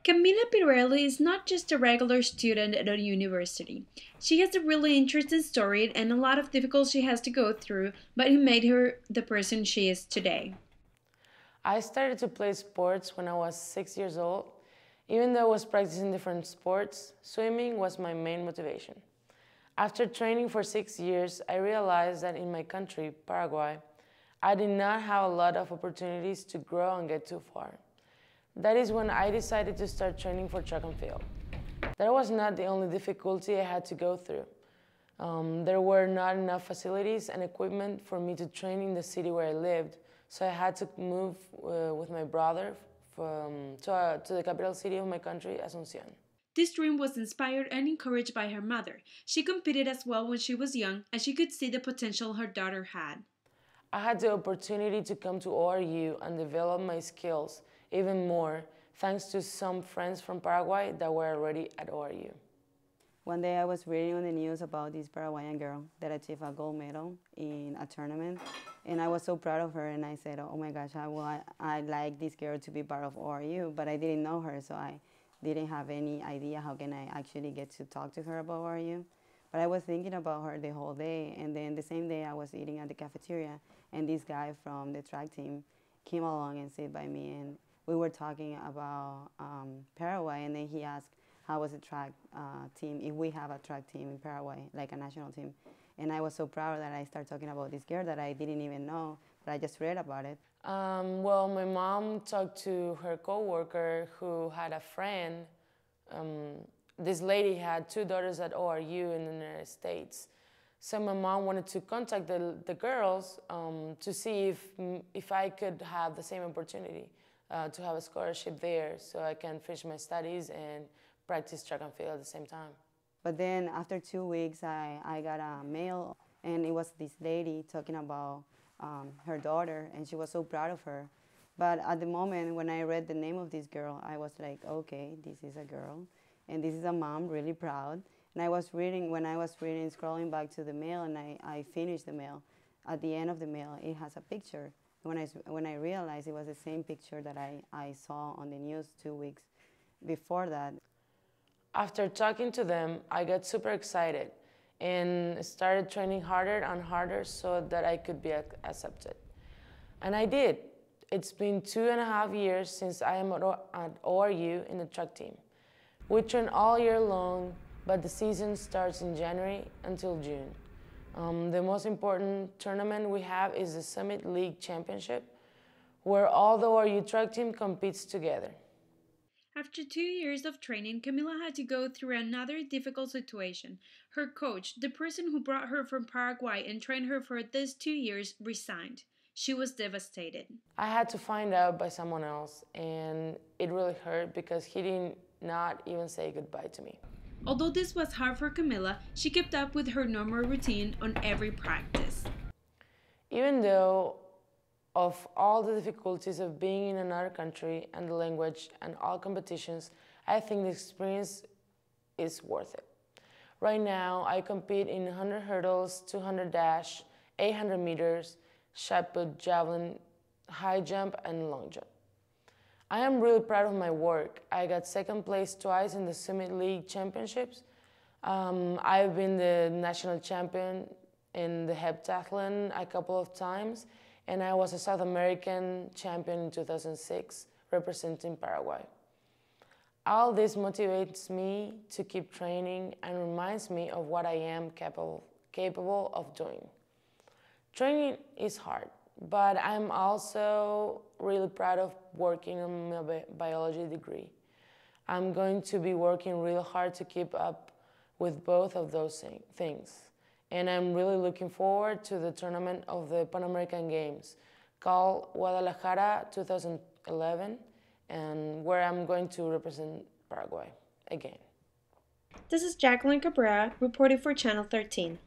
Camila Pirelli is not just a regular student at a university. She has a really interesting story and a lot of difficulties she has to go through, but it made her the person she is today. I started to play sports when I was 6 years old. Even though I was practicing different sports, swimming was my main motivation. After training for 6 years, I realized that in my country, Paraguay, I did not have a lot of opportunities to grow and get too far. That is when I decided to start training for track and field. That was not the only difficulty I had to go through. There were not enough facilities and equipment for me to train in the city where I lived, so I had to move with my brother to the capital city of my country, Asunción. This dream was inspired and encouraged by her mother. She competed as well when she was young, and she could see the potential her daughter had. I had the opportunity to come to ORU and develop my skills even more, thanks to some friends from Paraguay that were already at ORU. One day I was reading on the news about this Paraguayan girl that achieved a gold medal in a tournament, and I was so proud of her, and I said, oh my gosh, I like this girl to be part of ORU, but I didn't know her, so I didn't have any idea how can I actually get to talk to her about ORU. But I was thinking about her the whole day, and then the same day I was eating at the cafeteria, and this guy from the track team came along and sat by me, and we were talking about Paraguay, and then he asked, how was the track team, if we have a track team in Paraguay, like a national team. And I was so proud that I started talking about this girl that I didn't even know, but I just read about it. Well, my mom talked to her coworker who had a friend. This lady had two daughters at ORU in the United States. So my mom wanted to contact the girls to see if I could have the same opportunity to have a scholarship there so I can finish my studies and practice track and field at the same time. But then after 2 weeks, I got a mail, and it was this lady talking about her daughter, and she was so proud of her. But at the moment, when I read the name of this girl, I was like, okay, this is a girl, and this is a mom, really proud. And I was reading, when I was reading, scrolling back to the mail, and I finished the mail. At the end of the mail, it has a picture. When I realized it was the same picture that I saw on the news 2 weeks before that. After talking to them, I got super excited and started training harder and harder so that I could be accepted. And I did. It's been 2.5 years since I am at ORU in the track team. We train all year long, but the season starts in January until June. The most important tournament we have is the Summit League Championship, where all the ORU track team competes together. After 2 years of training, Camila had to go through another difficult situation. Her coach, the person who brought her from Paraguay and trained her for these 2 years, resigned. She was devastated. I had to find out by someone else, and it really hurt because he did not even say goodbye to me. Although this was hard for Camila, she kept up with her normal routine on every practice. Even though of all the difficulties of being in another country and the language and all competitions, I think the experience is worth it. Right now, I compete in 100 hurdles, 200 dash, 800 meters, shot put, javelin, high jump, and long jump. I am really proud of my work. I got second place twice in the Summit League Championships. I've been the national champion in the heptathlon a couple of times, and I was a South American champion in 2006, representing Paraguay. All this motivates me to keep training and reminds me of what I am capable of doing. Training is hard, but I'm also really proud of working on my biology degree. I'm going to be working really hard to keep up with both of those things. And I'm really looking forward to the tournament of the Pan American Games called Guadalajara 2011, and where I'm going to represent Paraguay again. This is Jacqueline Cabrera reporting for Channel 13.